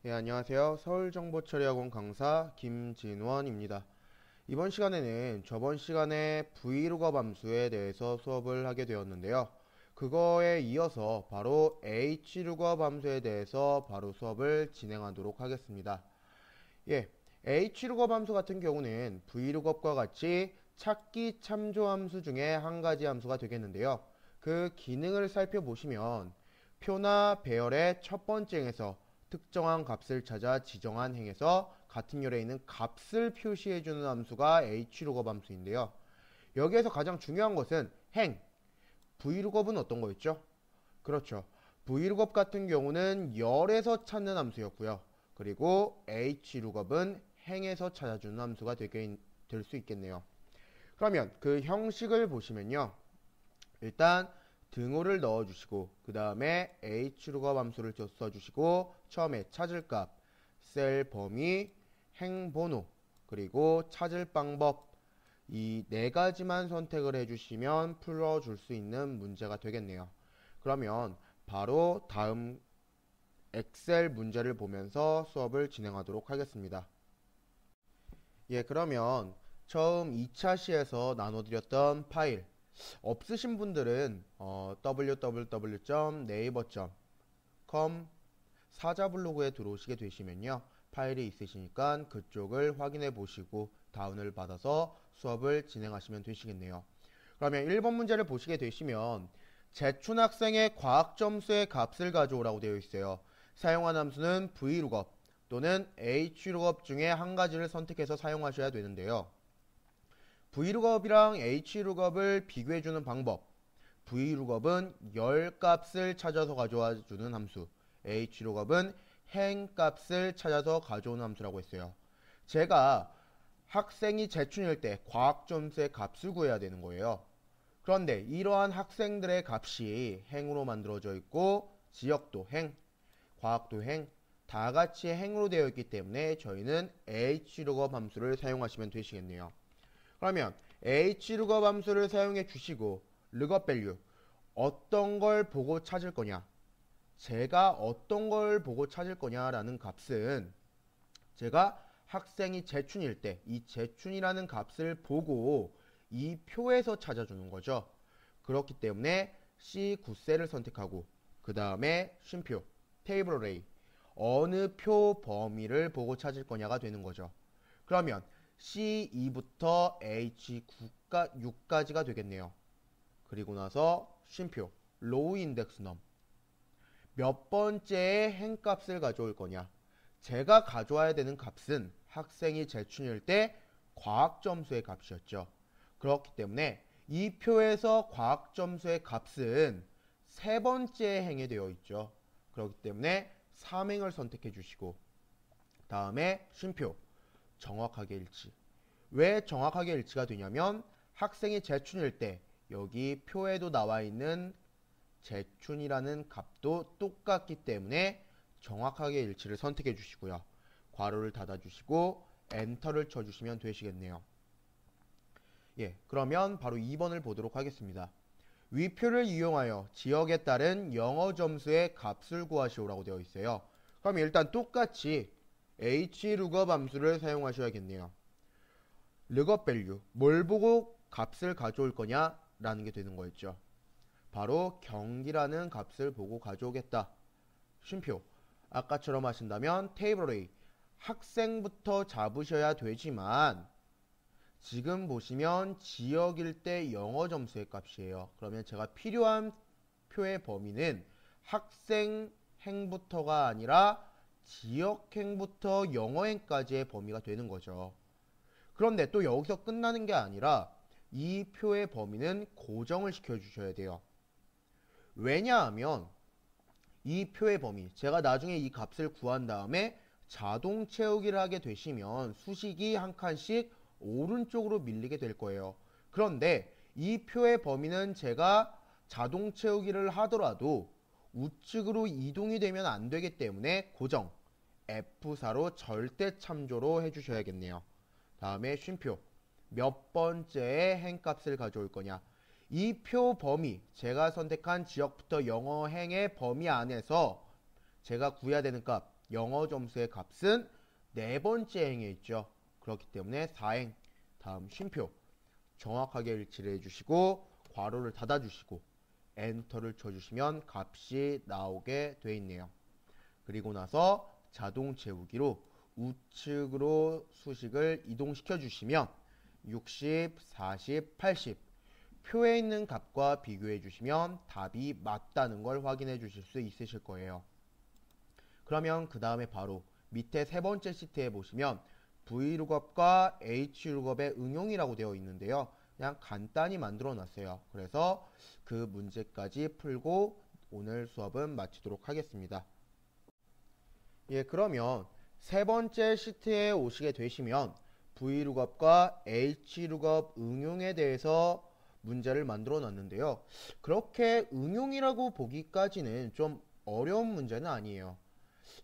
안녕하세요. 서울정보처리학원 강사 김진원입니다. 이번 시간에는 저번 시간에 브이로그 함수에 대해서 수업을 하게 되었는데요. 그거에 이어서 바로 hlookup 함수에 대해서 바로 수업을 진행하도록 하겠습니다. hlookup 함수 같은 경우는 vlookup과 같이 찾기 참조 함수 중에 한 가지 함수가 되겠는데요. 그 기능을 살펴보시면 표나 배열의 첫 번째 행에서 특정한 값을 찾아 지정한 행에서 같은 열에 있는 값을 표시해주는 함수가 hlookup 함수인데요. 여기에서 가장 중요한 것은 행, vlookup은 어떤 거였죠? 그렇죠. vlookup 같은 경우는 열에서 찾는 함수였고요. 그리고 hlookup은 행에서 찾아주는 함수가 될 수 있겠네요. 그러면 그 형식을 보시면요. 일단 등호를 넣어주시고 그 다음에 hlookup 함수를 써주시고 처음에 찾을 값, 셀 범위, 행 번호, 그리고 찾을 방법 이 네 가지만 선택을 해주시면 풀어줄 수 있는 문제가 되겠네요. 그러면 바로 다음 엑셀 문제를 보면서 수업을 진행하도록 하겠습니다. 그러면 처음 2차 시에서 나눠드렸던 파일 없으신 분들은 www.naver.com 사자 블로그에 들어오시게 되시면요. 파일이 있으시니까 그쪽을 확인해 보시고 다운을 받아서 수업을 진행하시면 되시겠네요. 그러면 1번 문제를 보시게 되시면 재춘 학생의 과학 점수의 값을 가져오라고 되어 있어요. 사용한 함수는 vlookup 또는 hlookup 중에 한 가지를 선택해서 사용하셔야 되는데요. vlookup이랑 hlookup을 비교해주는 방법, vlookup은 열 값을 찾아서 가져와 주는 함수, hlookup은 행 값을 찾아서 가져오는 함수라고 했어요. 제가 학생이 재춘일 때 과학 점수의 값을 구해야 되는 거예요. 그런데 이러한 학생들의 값이 행으로 만들어져 있고 지역도 행, 과학도 행, 다 같이 행으로 되어 있기 때문에 저희는 hlookup 함수를 사용하시면 되시겠네요. 그러면 hlookup 함수를 사용해 주시고 lookup value 어떤 걸 보고 찾을 거냐, 제가 어떤 걸 보고 찾을 거냐라는 값은 제가 학생이 재춘일 때 이 재춘이라는 값을 보고 이 표에서 찾아주는 거죠. 그렇기 때문에 C9셀을 선택하고 그 다음에 쉼표 테이블 어레이 어느 표 범위를 보고 찾을 거냐가 되는 거죠. 그러면 C2부터 H6까지가 되겠네요. 그리고 나서 쉼표 로우 인덱스 넘 몇 번째의 행 값을 가져올 거냐, 제가 가져와야 되는 값은 학생이 재춘일 때 과학 점수의 값이었죠. 그렇기 때문에 이 표에서 과학 점수의 값은 세 번째 행에 되어 있죠. 그렇기 때문에 3행을 선택해 주시고 다음에 쉼표 정확하게 일치. 왜 정확하게 일치가 되냐면 학생이 재춘일 때 여기 표에도 나와 있는 재춘이라는 값도 똑같기 때문에 정확하게 일치를 선택해 주시고요. 괄호를 닫아 주시고 엔터를 쳐 주시면 되시겠네요. 그러면 바로 2번을 보도록 하겠습니다. 위표를 이용하여 지역에 따른 영어 점수의 값을 구하시오라고 되어 있어요. 그럼 일단 똑같이 hlookup 함수를 사용하셔야겠네요. lookup value 뭘 보고 값을 가져올 거냐 라는 게 되는 거였죠. 바로 경기라는 값을 보고 가져오겠다. 쉼표 아까처럼 하신다면 테이블 A 학생부터 잡으셔야 되지만 지금 보시면 지역일 때 영어 점수의 값이에요. 그러면 제가 필요한 표의 범위는 학생 행부터가 아니라 지역 행부터 영어 행까지의 범위가 되는 거죠. 그런데 또 여기서 끝나는 게 아니라 이 표의 범위는 고정을 시켜 주셔야 돼요. 왜냐하면 이 표의 범위, 제가 나중에 이 값을 구한 다음에 자동 채우기를 하게 되시면 수식이 한 칸씩 오른쪽으로 밀리게 될 거예요. 그런데 이 표의 범위는 제가 자동 채우기를 하더라도 우측으로 이동이 되면 안 되기 때문에 고정 F4로 절대 참조로 해주셔야겠네요. 다음에 쉼표 몇 번째의 행값을 가져올 거냐, 이 표 범위, 제가 선택한 지역부터 영어 행의 범위 안에서 제가 구해야 되는 값 영어 점수의 값은 네 번째 행에 있죠. 그렇기 때문에 4행, 다음 쉼표 정확하게 일치를 해주시고 괄호를 닫아주시고 엔터를 쳐주시면 값이 나오게 돼 있네요. 그리고 나서 자동 채우기로 우측으로 수식을 이동시켜 주시면 60, 40, 80 표에 있는 값과 비교해 주시면 답이 맞다는 걸 확인해 주실 수 있으실 거예요. 그러면 그 다음에 바로 밑에 세 번째 시트에 보시면 VLOOKUP과 HLOOKUP의 응용이라고 되어 있는데요. 그냥 간단히 만들어 놨어요. 그래서 그 문제까지 풀고 오늘 수업은 마치도록 하겠습니다. 예, 그러면 세 번째 시트에 오시게 되시면 VLOOKUP과 HLOOKUP 응용에 대해서 문제를 만들어 놨는데요. 그렇게 응용이라고 보기까지는 좀 어려운 문제는 아니에요.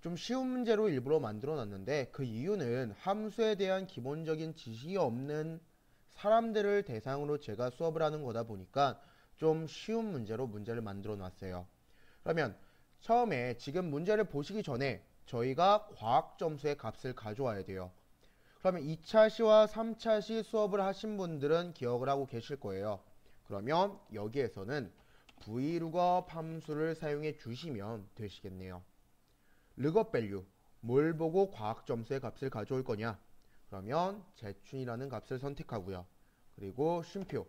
좀 쉬운 문제로 일부러 만들어 놨는데 그 이유는 함수에 대한 기본적인 지식이 없는 사람들을 대상으로 제가 수업을 하는 거다 보니까 좀 쉬운 문제로 문제를 만들어 놨어요. 그러면 처음에 지금 문제를 보시기 전에 저희가 과학 점수의 값을 가져와야 돼요. 그러면 2차 시와 3차 시 수업을 하신 분들은 기억을 하고 계실 거예요. 그러면 여기에서는 VLOOKUP 함수를 사용해 주시면 되시겠네요. lookup value, 뭘 보고 과학 점수의 값을 가져올 거냐? 그러면 재춘이라는 값을 선택하고요. 그리고 쉼표,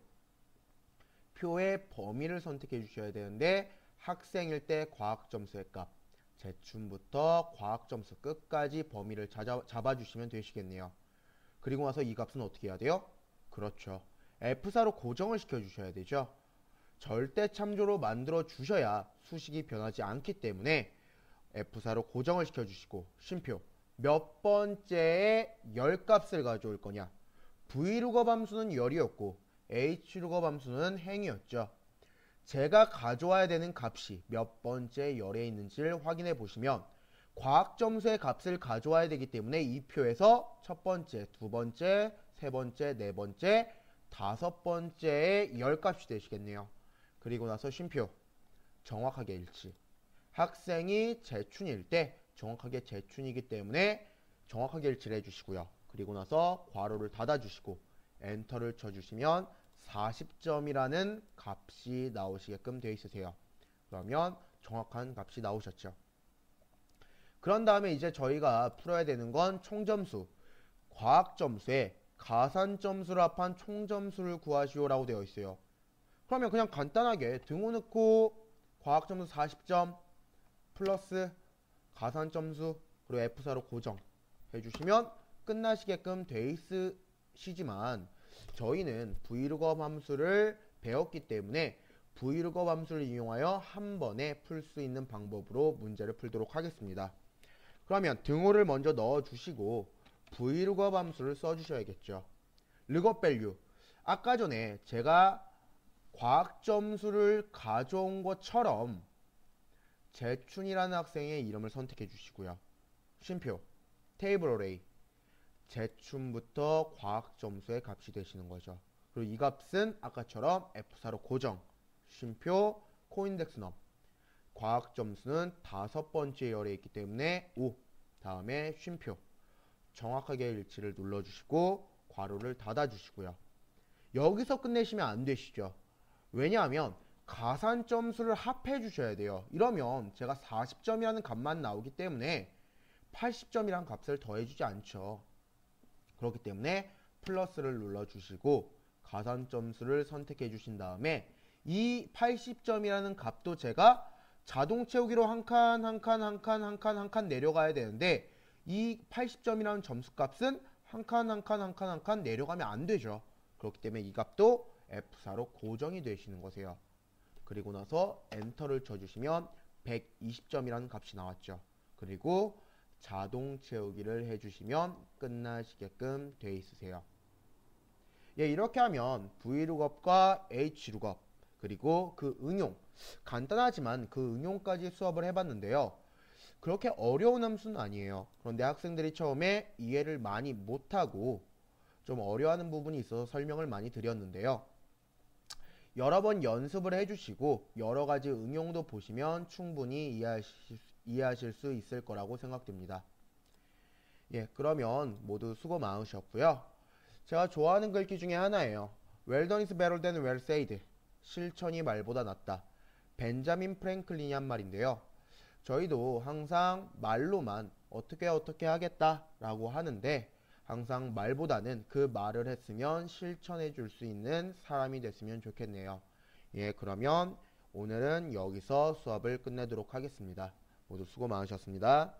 표의 범위를 선택해 주셔야 되는데 학생일 때 과학 점수의 값, 재춘부터 과학 점수 끝까지 범위를 잡아주시면 되시겠네요. 그리고 나서 이 값은 어떻게 해야 돼요? 그렇죠. F4로 고정을 시켜주셔야 되죠. 절대 참조로 만들어 주셔야 수식이 변하지 않기 때문에 F4로 고정을 시켜주시고 쉼표 몇 번째에 열 값을 가져올 거냐. VLOOKUP 함수는 열이었고 HLOOKUP 함수는 행이었죠. 제가 가져와야 되는 값이 몇 번째 열에 있는지를 확인해 보시면 과학 점수의 값을 가져와야 되기 때문에 이 표에서 첫 번째, 두 번째, 세 번째, 네 번째, 다섯 번째의 열 값이 되시겠네요. 그리고 나서 쉼표 정확하게 일치. 학생이 재춘일 때 정확하게 재춘이기 때문에 정확하게 일치를 해주시고요. 그리고 나서 괄호를 닫아주시고 엔터를 쳐주시면 40점이라는 값이 나오시게끔 되어 있으세요. 그러면 정확한 값이 나오셨죠. 그런 다음에 이제 저희가 풀어야 되는 건 총점수, 과학점수에 가산점수를 합한 총점수를 구하시오라고 되어 있어요. 그러면 그냥 간단하게 등호 넣고 과학점수 40점 플러스 가산점수 그리고 F4로 고정 해주시면 끝나시게끔 돼 있으시지만 저희는 VLOOKUP 함수를 배웠기 때문에 VLOOKUP 함수를 이용하여 한 번에 풀 수 있는 방법으로 문제를 풀도록 하겠습니다. 그러면 등호를 먼저 넣어주시고 VLOOKUP 함수를 써주셔야겠죠. lookup value, 아까 전에 제가 과학점수를 가져온 것처럼 재춘이라는 학생의 이름을 선택해 주시고요. 쉼표 테이블 어레이, 재춘부터 과학점수의 값이 되시는 거죠. 그리고 이 값은 아까처럼 F4로 고정, 쉼표 코인덱스 넘, 과학점수는 다섯 번째 열에 있기 때문에 5, 다음에 쉼표 정확하게 일치를 눌러주시고 괄호를 닫아주시고요. 여기서 끝내시면 안 되시죠. 왜냐하면 가산점수를 합해 주셔야 돼요. 이러면 제가 40점이라는 값만 나오기 때문에 80점이라는 값을 더해주지 않죠. 그렇기 때문에 플러스를 눌러주시고 가산점수를 선택해 주신 다음에 이 80점이라는 값도 제가 자동 채우기로 한 칸 내려가야 되는데 이 80점이라는 점수값은 한 칸 내려가면 안 되죠. 그렇기 때문에 이 값도 F4로 고정이 되시는 거세요. 그리고 나서 엔터를 쳐주시면 120점이라는 값이 나왔죠. 그리고 자동 채우기를 해주시면 끝나시게끔 돼 있으세요. 예, 이렇게 하면 VLOOKUP과 HLOOKUP 그리고 그 응용, 간단하지만 그 응용까지 수업을 해봤는데요. 그렇게 어려운 함수는 아니에요. 그런데 학생들이 처음에 이해를 많이 못하고 좀 어려워하는 부분이 있어서 설명을 많이 드렸는데요. 여러 번 연습을 해주시고 여러 가지 응용도 보시면 충분히 이해하실 수 있을 거라고 생각됩니다. 예, 그러면 모두 수고 많으셨고요. 제가 좋아하는 글귀 중에 하나예요. Well done is better than well said. 실천이 말보다 낫다. 벤자민 프랭클린이 한 말인데요. 저희도 항상 말로만 어떻게 하겠다 라고 하는데 항상 말보다는 그 말을 했으면 실천해 줄 수 있는 사람이 됐으면 좋겠네요. 예, 그러면 오늘은 여기서 수업을 끝내도록 하겠습니다. 모두 수고 많으셨습니다.